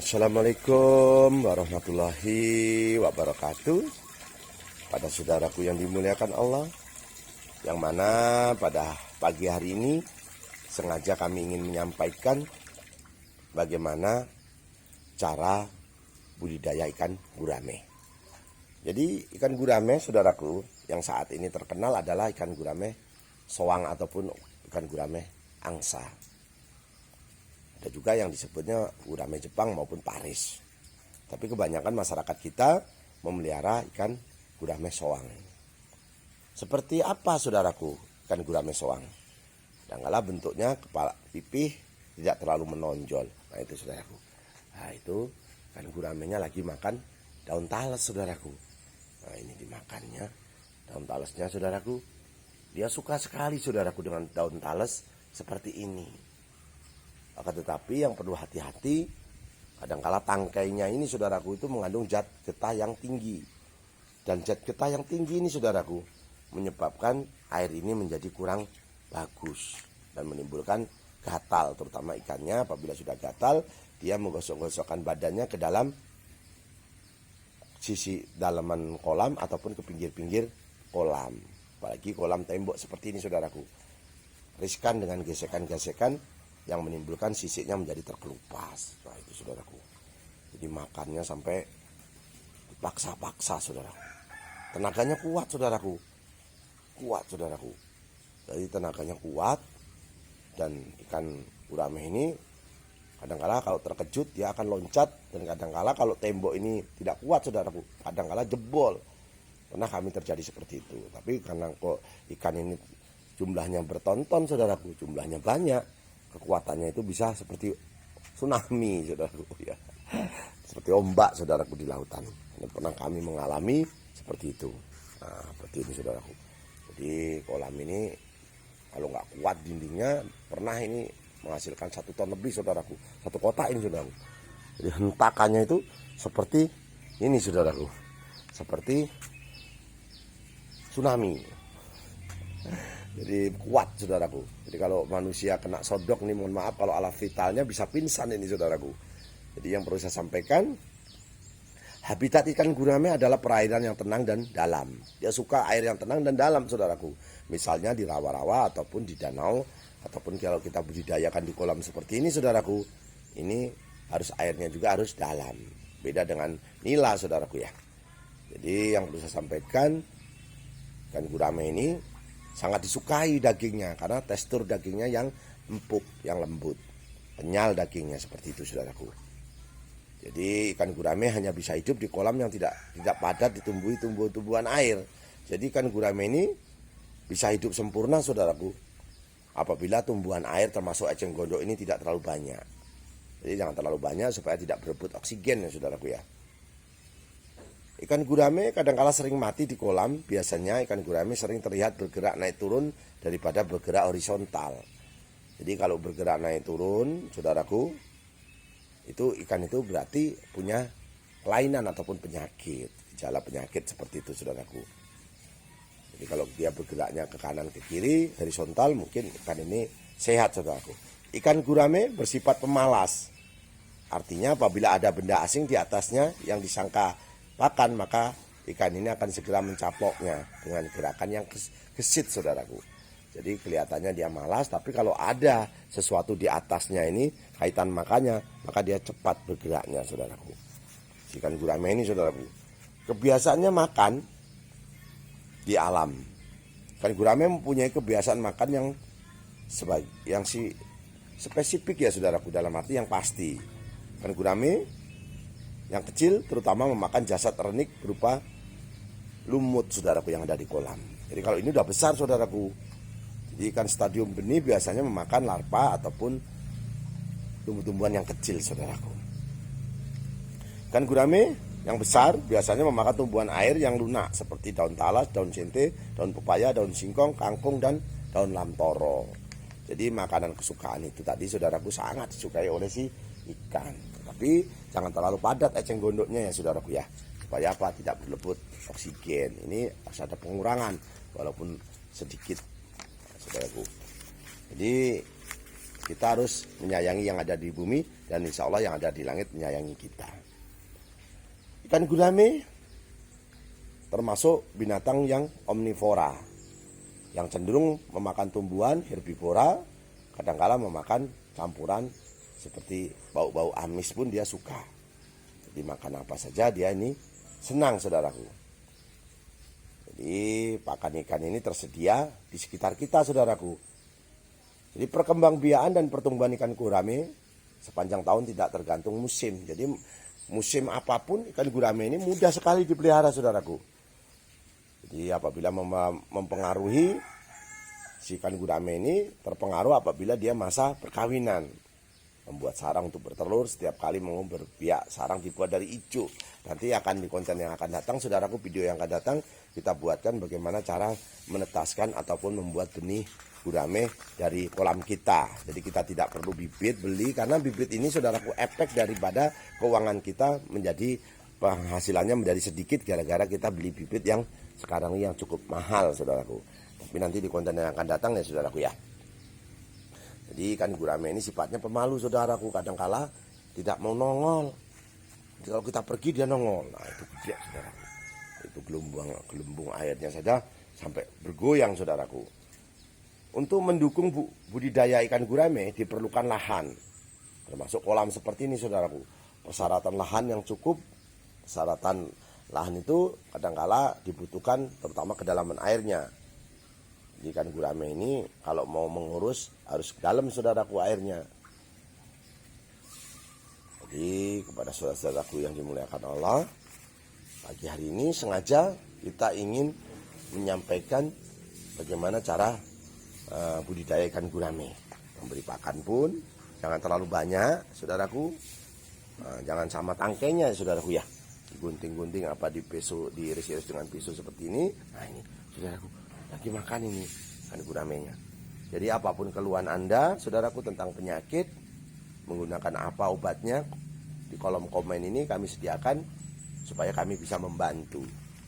Assalamualaikum warahmatullahi wabarakatuh. Pada saudaraku yang dimuliakan Allah, yang mana pada pagi hari ini sengaja kami ingin menyampaikan bagaimana cara budidaya ikan gurame. Jadi ikan gurame saudaraku yang saat ini terkenal adalah ikan gurame soang ataupun ikan gurame angsa. Ada juga yang disebutnya gurame Jepang maupun Paris. Tapi kebanyakan masyarakat kita memelihara ikan gurame soang. Seperti apa saudaraku ikan gurame soang? Kadang-kala bentuknya kepala pipih, tidak terlalu menonjol. Nah itu saudaraku. Nah itu ikan guramenya lagi makan daun talas saudaraku. Nah ini dimakannya daun talasnya saudaraku. Dia suka sekali saudaraku dengan daun talas seperti ini. Akan tetapi yang perlu hati-hati, kadangkala tangkainya ini saudaraku itu mengandung zat getah yang tinggi. Dan zat getah yang tinggi ini saudaraku menyebabkan air ini menjadi kurang bagus dan menimbulkan gatal, terutama ikannya apabila sudah gatal dia menggosok-gosokkan badannya ke dalam sisi dalaman kolam ataupun ke pinggir-pinggir kolam. Apalagi kolam tembok seperti ini saudaraku, riskan dengan gesekan-gesekan yang menimbulkan sisiknya menjadi terkelupas. Nah itu saudaraku. Jadi makannya sampai dipaksa-paksa saudaraku. Tenaganya kuat saudaraku. Kuat saudaraku. Jadi tenaganya kuat. Dan ikan gurame ini kadangkala kalau terkejut dia akan loncat. Dan kadangkala kalau tembok ini tidak kuat saudaraku, kadangkala jebol. Pernah kami terjadi seperti itu. Tapi karena kok ikan ini jumlahnya bertonton saudaraku, jumlahnya banyak, kekuatannya itu bisa seperti tsunami saudaraku ya. Seperti ombak saudaraku di lautan. Ini pernah kami mengalami seperti itu. Nah, seperti ini saudaraku. Jadi kolam ini kalau nggak kuat dindingnya, pernah ini menghasilkan 1 ton lebih saudaraku. 1 kotak ini saudaraku. Jadi hentakannya itu seperti ini saudaraku. Seperti tsunami. Jadi kuat saudaraku. Jadi kalau manusia kena sodok nih, mohon maaf kalau alat vitalnya bisa pingsan ini saudaraku. Jadi yang perlu saya sampaikan, habitat ikan gurame adalah perairan yang tenang dan dalam. Dia suka air yang tenang dan dalam saudaraku. Misalnya di rawa-rawa ataupun di danau, ataupun kalau kita budidayakan di kolam seperti ini saudaraku, ini harus airnya juga harus dalam. Beda dengan nila saudaraku ya. Jadi yang perlu saya sampaikan, ikan gurame ini sangat disukai dagingnya karena tekstur dagingnya yang empuk, yang lembut, kenyal dagingnya seperti itu saudaraku. Jadi ikan gurame hanya bisa hidup di kolam yang tidak padat ditumbuhi tumbuhan-tumbuhan air. Jadi ikan gurame ini bisa hidup sempurna saudaraku apabila tumbuhan air termasuk eceng gondok ini tidak terlalu banyak. Jadi jangan terlalu banyak supaya tidak berebut oksigen ya saudaraku ya. Ikan gurame kadangkala sering mati di kolam. Biasanya ikan gurame sering terlihat bergerak naik turun daripada bergerak horizontal. Jadi kalau bergerak naik turun saudaraku, itu ikan itu berarti punya kelainan ataupun penyakit, gejala penyakit seperti itu saudaraku. Jadi kalau dia bergeraknya ke kanan ke kiri horizontal, mungkin ikan ini sehat saudaraku. Ikan gurame bersifat pemalas. Artinya apabila ada benda asing di atasnya yang disangka pakan, maka ikan ini akan segera mencapoknya dengan gerakan yang gesit saudaraku. Jadi kelihatannya dia malas, tapi kalau ada sesuatu di atasnya ini kaitan makannya, maka dia cepat bergeraknya saudaraku. Ikan gurame ini saudaraku kebiasaannya makan di alam. Ikan gurame mempunyai kebiasaan makan yang spesifik ya saudaraku, dalam arti yang pasti. Ikan gurame yang kecil terutama memakan jasad renik berupa lumut saudaraku yang ada di kolam. Jadi kalau ini udah besar saudaraku, jadi ikan stadium benih biasanya memakan larva ataupun tumbuh-tumbuhan yang kecil saudaraku. Ikan gurame yang besar biasanya memakan tumbuhan air yang lunak seperti daun talas, daun sente, daun pepaya, daun singkong, kangkung, dan daun lamtoro. Jadi makanan kesukaan itu tadi saudaraku sangat disukai oleh si ikan. Tapi jangan terlalu padat eceng gondoknya ya saudaraku ya, supaya apa, tidak berebut oksigen. Ini harus ada pengurangan walaupun sedikit saudaraku. Jadi Kita harus menyayangi yang ada di bumi, dan insya Allah yang ada di langit menyayangi kita. Ikan gurame termasuk binatang yang omnivora, yang cenderung memakan tumbuhan, herbivora, kadangkala memakan campuran seperti bau-bau amis pun dia suka. Jadi makan apa saja dia ini senang, saudaraku. Jadi pakan ikan ini tersedia di sekitar kita, saudaraku. Jadi perkembangbiakan dan pertumbuhan ikan gurame sepanjang tahun tidak tergantung musim. Jadi musim apapun ikan gurame ini mudah sekali dipelihara, saudaraku. Jadi apabila mempengaruhi, si ikan gurame ini terpengaruh apabila dia masa perkawinan. Membuat sarang untuk bertelur, setiap kali mau berbiak sarang dibuat dari ijuk. Nanti akan di konten yang akan datang, saudaraku, video yang akan datang kita buatkan bagaimana cara menetaskan ataupun membuat benih gurame dari kolam kita. Jadi kita tidak perlu bibit beli, karena bibit ini, saudaraku, efek daripada keuangan kita menjadi penghasilannya menjadi sedikit gara-gara kita beli bibit yang sekarang ini yang cukup mahal, saudaraku. Tapi nanti di konten yang akan datang ya, saudaraku ya. Jadi ikan gurame ini sifatnya pemalu, saudaraku. Kadangkala tidak mau nongol. Jadi kalau kita pergi dia nongol. Nah itu gede, saudaraku. Itu gelembung airnya saja sampai bergoyang, saudaraku. Untuk mendukung budidaya ikan gurame diperlukan lahan. Termasuk kolam seperti ini, saudaraku. Persyaratan lahan yang cukup. Persyaratan lahan itu kadangkala dibutuhkan terutama kedalaman airnya. Ikan gurame ini kalau mau mengurus harus dalam, saudaraku, airnya. Jadi kepada saudara-saudaraku yang dimuliakan Allah, pagi hari ini sengaja kita ingin menyampaikan bagaimana cara budidaya ikan gurame. Memberi pakan pun jangan terlalu banyak, saudaraku. Jangan sama tangkainya, saudaraku ya. Digunting-gunting apa diiris-iris dengan pisau seperti ini. Nah ini, saudaraku, lagi makan ini ikan guramenya. Jadi apapun keluhan Anda, saudaraku, tentang penyakit, menggunakan apa obatnya, di kolom komen ini kami sediakan supaya kami bisa membantu.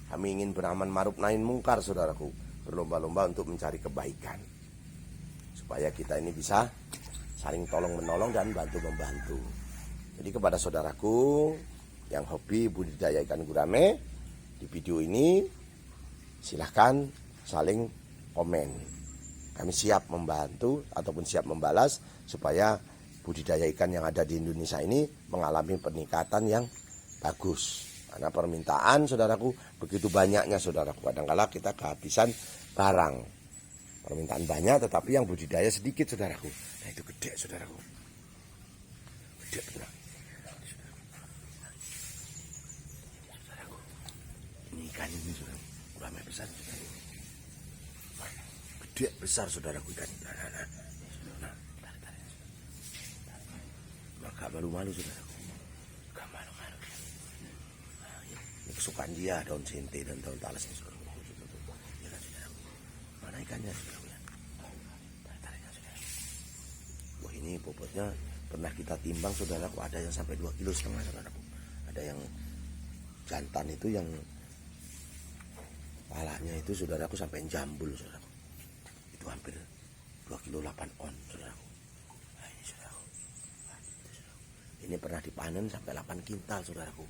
Kami ingin beraman ma'ruf nahi mungkar, saudaraku, berlomba-lomba untuk mencari kebaikan, supaya kita ini bisa saling tolong menolong dan bantu membantu. Jadi kepada saudaraku yang hobi budidaya ikan gurame, di video ini silahkan saling komen. Kami siap membantu ataupun siap membalas supaya budidaya ikan yang ada di Indonesia ini mengalami peningkatan yang bagus. Karena permintaan, saudaraku, begitu banyaknya, saudaraku. Kadang-kala kita kehabisan barang. Permintaan banyak tetapi yang budidaya sedikit, saudaraku. Nah itu gede, saudaraku. Gede benar. Saudaraku, ini ikan ini, saudaraku, gurame besar, saudaraku. Gede besar, saudaraku, ikan. Nah, maka malu-malu, saudaraku. Gak malu-malu. Nah, ini kesukaan dia, daun sente dan daun talas ini, saudaraku. Ya kan, saudaraku. Mana ikannya, saudaraku ya? Tarik-tariknya, saudaraku. Wah, ini bobotnya pernah kita timbang, saudaraku, ada yang sampai 2,5 kg, saudaraku. Ada yang jantan itu yang palanya itu, saudaraku, sampai jambul, saudaraku. Itu hampir 2,8 kg, saudaraku. Nah ini, saudaraku. Ini pernah dipanen sampai 8 kintal, saudaraku.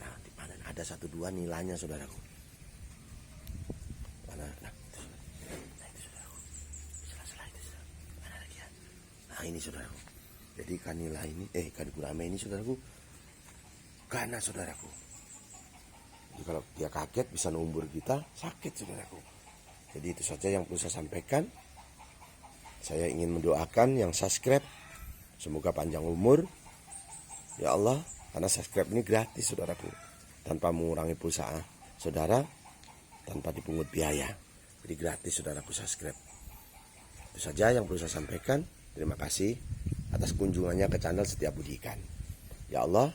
Nah dipanen ada 1-2 nilainya, saudaraku. Nah itu, saudaraku. Sela-sela itu, saudaraku. Mana lagi ya? Nah ini, saudaraku. Jadi ikan nila ini, ikan gurame ini, saudaraku, ganas, saudaraku. Jadi kalau dia kaget bisa numbur kita, sakit, saudaraku. Jadi itu saja yang perlu saya sampaikan. Saya ingin mendoakan yang subscribe, semoga panjang umur, ya Allah, karena subscribe ini gratis, saudaraku, tanpa mengurangi pulsa saudara, tanpa dipungut biaya. Jadi gratis, saudaraku, subscribe. Itu saja yang perlu saya sampaikan. Terima kasih atas kunjungannya ke channel Setia Budi Ikan. Ya Allah,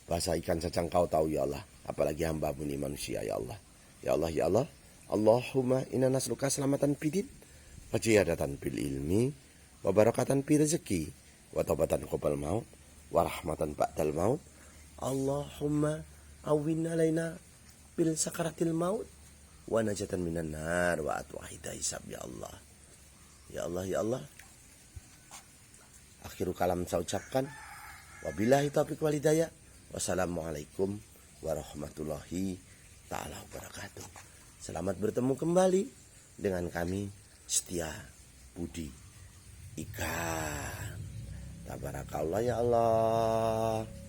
bahasa ikan saja Engkau tahu, ya Allah, apalagi hamba-Mu ini manusia, ya Allah. Ya Allah, ya Allah. Allahumma inna nas'aluka selamatan fid din wa ziyadatan fil ilmi wa barakatan fi rezeki wa taubatan qabal maut wa rahmatan ba'dal maut. Allahumma awwin alaina bil sakaratil maut wa najatan minan nar wa atwahida hisab, ya Allah. Ya Allah, ya Allah. Akhirul kalam saya ucapkan, wabillahi taufiq wal hidayah. Wassalamualaikum warahmatullahi ta'ala wabarakatuh. Selamat bertemu kembali dengan kami Setia Budi Ikan. Tabarakallah ya Allah.